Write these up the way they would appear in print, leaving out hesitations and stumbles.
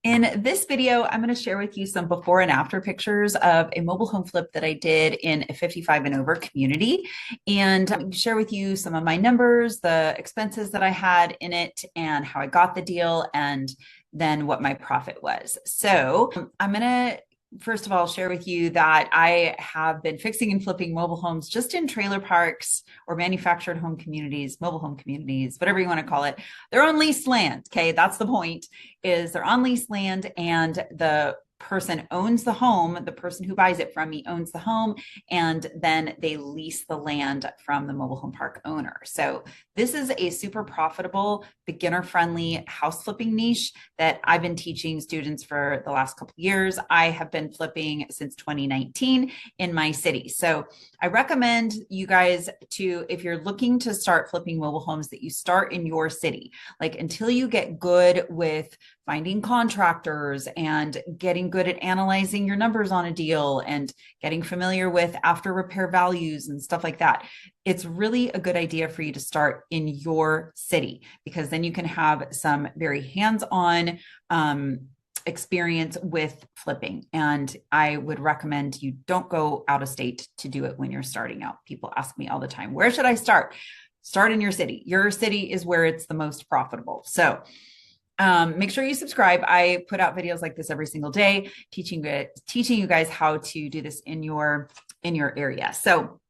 In this video, I'm going to share with you some before and after pictures of a mobile home flip that I did in a 55 and over community, and share with you some of my numbers, the expenses that I had in it, and how I got the deal, and then what my profit was. So I'm going to first of all share with you that I have been fixing and flipping mobile homes just in trailer parks or manufactured home communities, mobile home communities, whatever you want to call it. They're on leased land. Okay, that's the point, is they're on leased land and the person owns the home. The person who buys it from me owns the home, and then they lease the land from the mobile home park owner. So this is a super profitable, beginner friendly house flipping niche that I've been teaching students for the last couple of years. I have been flipping since 2019 in my city. So I recommend you guys to, if you're looking to start flipping mobile homes, that you start in your city. Like, until you get good with finding contractors and getting good at analyzing your numbers on a deal and getting familiar with after repair values and stuff like that, it's really a good idea for you to start in your city, because then you can have some very hands-on experience with flipping. And I would recommend you don't go out of state to do it when you're starting out. People ask me all the time, where should I start? Start in your city. Your city is where it's the most profitable. So make sure you subscribe. I put out videos like this every single day, teaching you guys how to do this in your area. So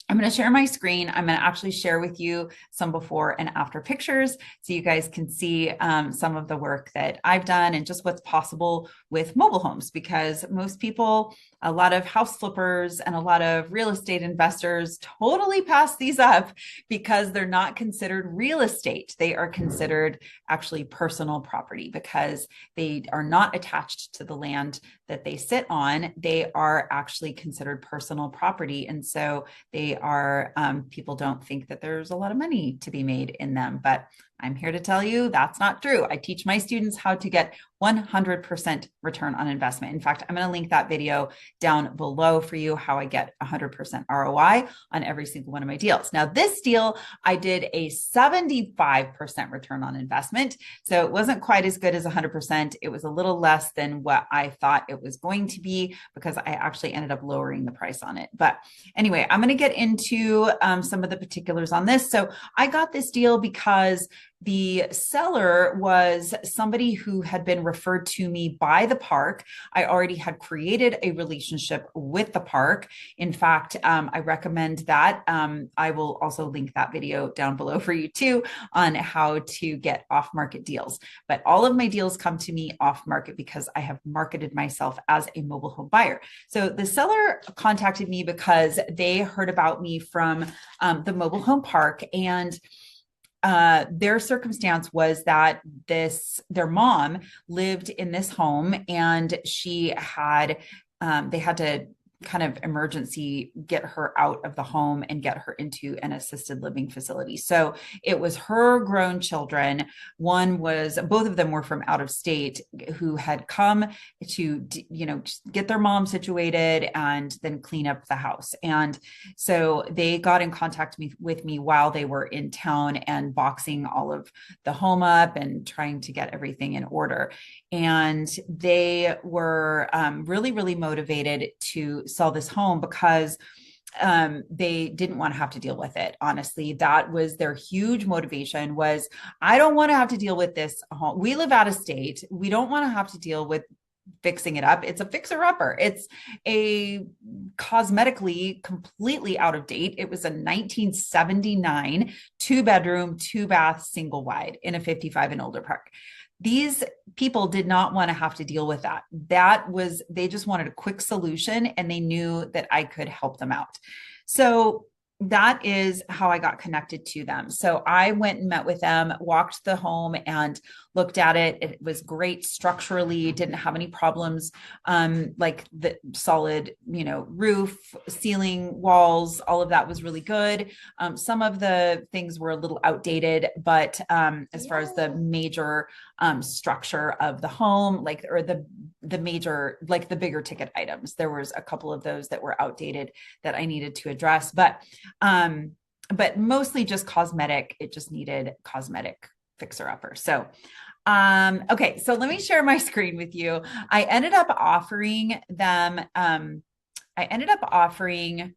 I'm going to share my screen. I'm going to actually share with you some before and after pictures so you guys can see some of the work that I've done and just what's possible with mobile homes, because most people, a lot of house flippers and a lot of real estate investors totally pass these up because they're not considered real estate. They are considered actually personal property because they are not attached to the land that they sit on. They are actually considered personal property. And so they are, people don't think that there's a lot of money to be made in them, but I'm here to tell you that's not true. I teach my students how to get 100% return on investment. In fact, I'm going to link that video down below for you, how I get 100% ROI on every single one of my deals. Now, this deal, I did a 75% return on investment. So it wasn't quite as good as 100%. It was a little less than what I thought it was going to be because I actually ended up lowering the price on it. But anyway, I'm going to get into some of the particulars on this. So I got this deal because the seller was somebody who had been referred to me by the park. I already had created a relationship with the park. In fact, I recommend that. I will also link that video down below for you too on how to get off-market deals. But all of my deals come to me off-market because I have marketed myself as a mobile home buyer. So the seller contacted me because they heard about me from the mobile home park, and their circumstance was that their mom lived in this home, and she had they had to kind of emergency get her out of the home and get her into an assisted living facility. So it was her grown children. Both of them were from out of state, who had come to, get their mom situated and then clean up the house. And so they got in contact with me while they were in town and boxing all of the home up and trying to get everything in order. And they were really, really motivated to sell this home because they didn't want to have to deal with it. Honestly, that was their huge motivation, was, I don't want to have to deal with this home. We live out of state. We don't want to have to deal with fixing it up. It's a fixer-upper. It's a cosmetically completely out of date. It was a 1979 2-bedroom, 2-bath, single wide in a 55 and older park. These people did not want to have to deal with that. They just wanted a quick solution, and they knew that I could help them out. So that is how I got connected to them. So I went and met with them, walked the home and looked at it. It was great structurally, didn't have any problems, like the solid, roof, ceiling, walls, all of that was really good. Some of the things were a little outdated, but as far as the major structure of the home, the major, like the bigger ticket items, there was a couple of those that were outdated that I needed to address, but mostly just cosmetic. It just needed cosmetic fixer upper. So Okay, so let me share my screen with you. I ended up offering them, I ended up offering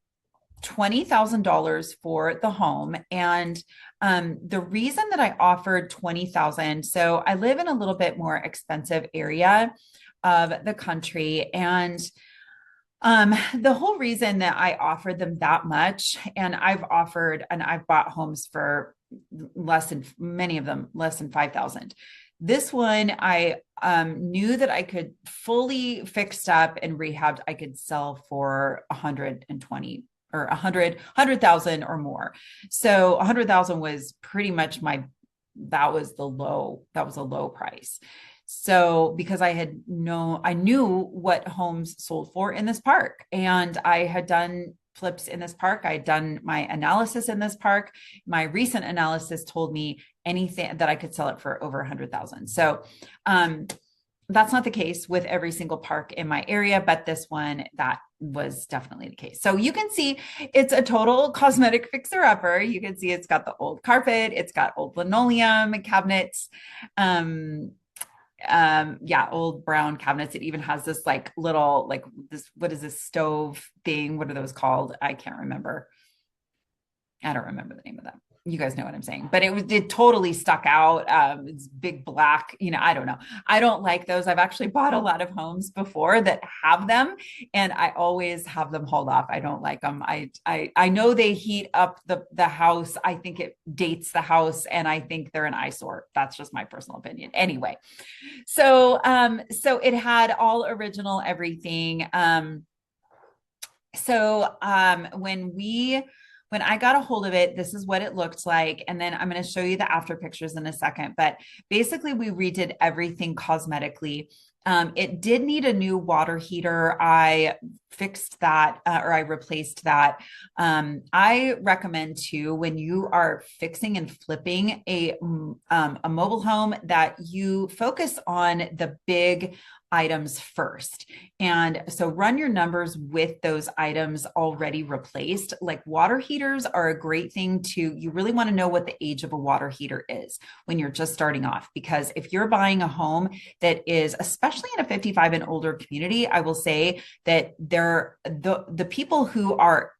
$20,000 for the home. And the reason that I offered 20,000, so I live in a little bit more expensive area of the country. And the whole reason that I offered them that much, and I've bought homes for less than, many of them less than 5,000. This one, I knew that I could fully fixed up and rehabbed, I could sell for 120 or 100,000 or more. So 100,000 was pretty much that was a low price. So because I knew what homes sold for in this park, and I had done flips in this park. I had done my analysis in this park. My recent analysis told me anything that I could sell it for over 100,000. So that's not the case with every single park in my area, but this one, that was definitely the case. So you can see it's a total cosmetic fixer-upper. You can see it's got the old carpet, it's got old linoleum cabinets, yeah, old brown cabinets. It even has this like little, like this, what is this stove thing? What are those called? I can't remember. I don't remember the name of them. You guys know what I'm saying, but it totally stuck out. It's big black, I don't know. I don't like those. I've actually bought a lot of homes before that have them, and I always have them hauled off. I don't like them. I know they heat up the house. I think it dates the house, and I think they're an eyesore. That's just my personal opinion. Anyway, so it had all original everything. When I got a hold of it, this is what it looked like. And then I'm going to show you the after pictures in a second. But basically, we redid everything cosmetically. It did need a new water heater. I fixed that, or I replaced that. I recommend too, when you are fixing and flipping a mobile home, that you focus on the big items first. And so run your numbers with those items already replaced. Like water heaters are a great thing you really want to know what the age of a water heater is when you're just starting off. Because if you're buying a home that is, especially in a 55 and older community, I will say that the people who are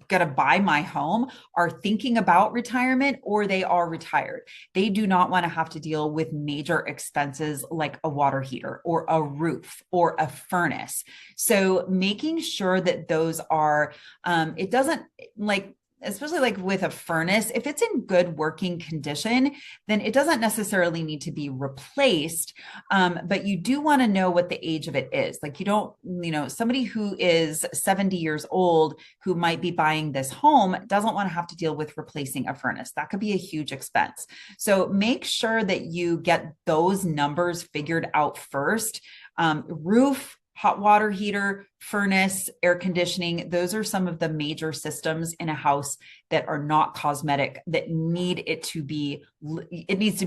going to buy my home are thinking about retirement, or they are retired. They do not want to have to deal with major expenses like a water heater or a roof or a furnace. So making sure that those are, it doesn't, like, especially like with a furnace, if it's in good working condition, then it doesn't necessarily need to be replaced. But you do want to know what the age of it is. Like somebody who is 70 years old who might be buying this home doesn't want to have to deal with replacing a furnace. That could be a huge expense. So make sure that you get those numbers figured out first. Roof, hot water heater, furnace, air conditioning. Those are some of the major systems in a house that are not cosmetic, that need it to be, they need to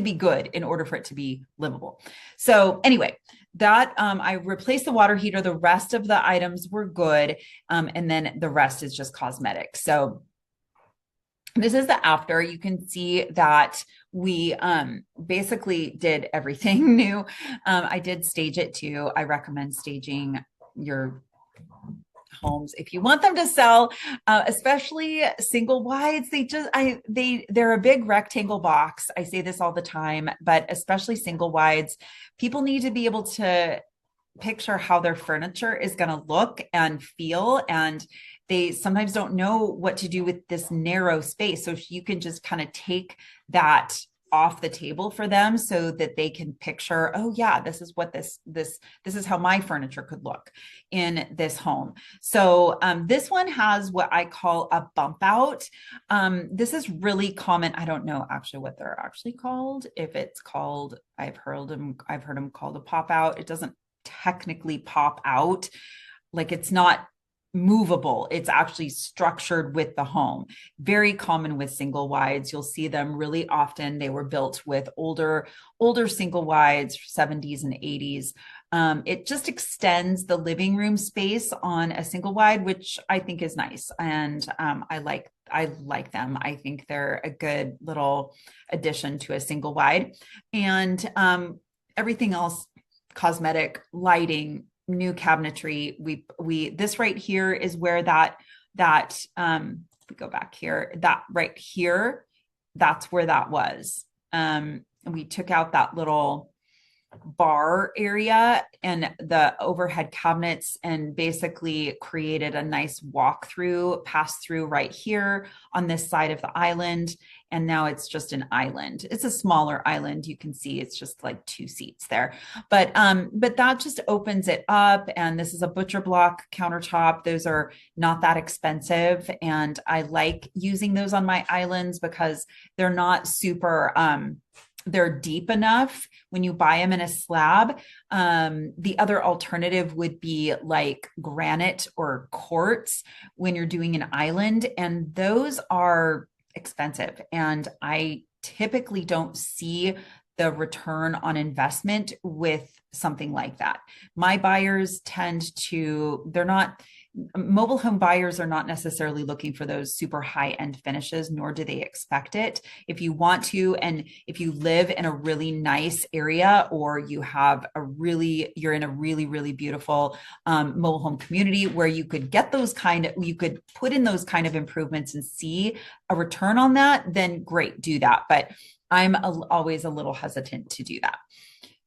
be good in order for it to be livable. So anyway, that I replaced the water heater. The rest of the items were good. And then the rest is just cosmetic. So this is the after. You can see that we basically did everything new. I did stage it too. I recommend staging your homes if you want them to sell, especially single wides. They're a big rectangle box. I say this all the time, but especially single wides, people need to be able to picture how their furniture is going to look and feel, and they sometimes don't know what to do with this narrow space. So if you can just kind of take that off the table for them so that they can picture, oh yeah, this is what this is how my furniture could look in this home. So this one has what I call a bump out. This is really common. I don't know actually what they're actually called. If it's called, I've heard them called a pop out. It doesn't technically pop out. Like it's not movable. It's actually structured with the home. Very common with single wides. You'll see them really often. They were built with older single wides, 70s and 80s. It just extends the living room space on a single wide, which I think is nice. And I like them. I think they're a good little addition to a single wide. And everything else, cosmetic, lighting, new cabinetry. We this right here is where we go back here, that right here, that's where that was. And we took out that little bar area and the overhead cabinets and basically created a nice walk-through, pass through right here on this side of the island. And now it's just an island. It's a smaller island. You can see it's just like 2 seats there. But that just opens it up. And this is a butcher block countertop. Those are not that expensive. And I like using those on my islands because they're not super they're deep enough when you buy them in a slab. The other alternative would be like granite or quartz when you're doing an island, and those are expensive. And I typically don't see the return on investment with something like that. My buyers they're not, mobile home buyers are not necessarily looking for those super high end finishes, nor do they expect it. If you want to, and if you live in a really nice area, or you're in a really, really beautiful mobile home community where you could you could put in those kind of improvements and see a return on that, then great, do that. But I'm always a little hesitant to do that.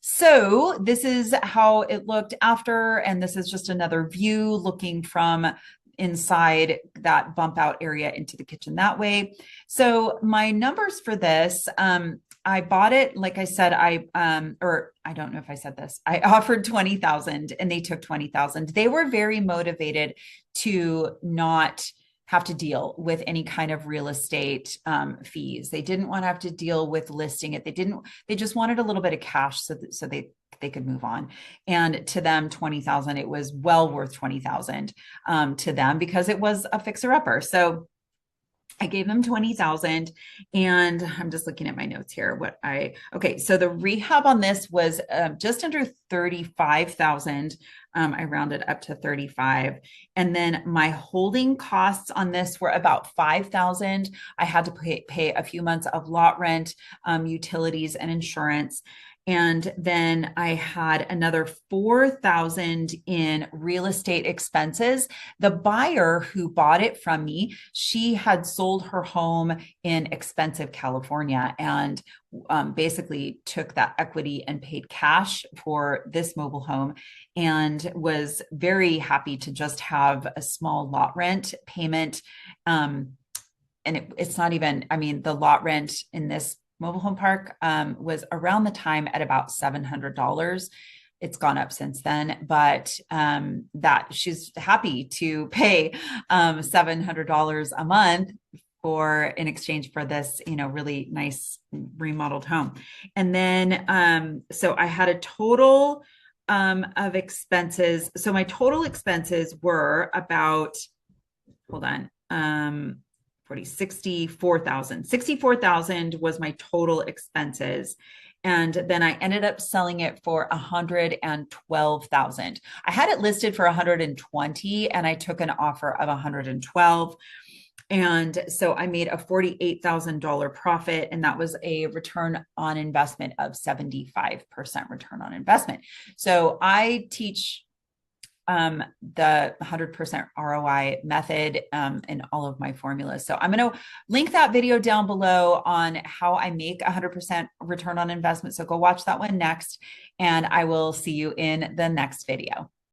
So this is how it looked after, and this is just another view looking from inside that bump out area into the kitchen that way. So my numbers for this, I bought it, like I said, or I don't know if I said this, I offered 20,000 and they took 20,000. They were very motivated to not have to deal with any kind of real estate fees. They didn't want to have to deal with listing it. They just wanted a little bit of cash so they could move on. And to them, 20,000, it was well worth 20,000 to them because it was a fixer upper. So I gave them 20,000, and I'm just looking at my notes here. Okay. So the rehab on this was just under 35,000. I rounded up to 35. And then my holding costs on this were about 5,000. I had to pay a few months of lot rent, utilities, and insurance. And then I had another 4,000 in real estate expenses. The buyer who bought it from me, she had sold her home in expensive California and basically took that equity and paid cash for this mobile home, and was very happy to just have a small lot rent payment. And it's not even, I mean, the lot rent in this mobile home park was around the time at about $700. It's gone up since then, but that she's happy to pay $700 a month in exchange for this, really nice remodeled home. And then, so I had a total of expenses. So my total expenses were about, hold on, 64,000. 64,000 was my total expenses. And then I ended up selling it for 112,000. I had it listed for 120 and I took an offer of 112. And so I made a $48,000 profit, and that was a return on investment of 75% return on investment. So I teach the 100% ROI method in all of my formulas. So I'm going to link that video down below on how I make 100% return on investment. So go watch that one next, and I will see you in the next video.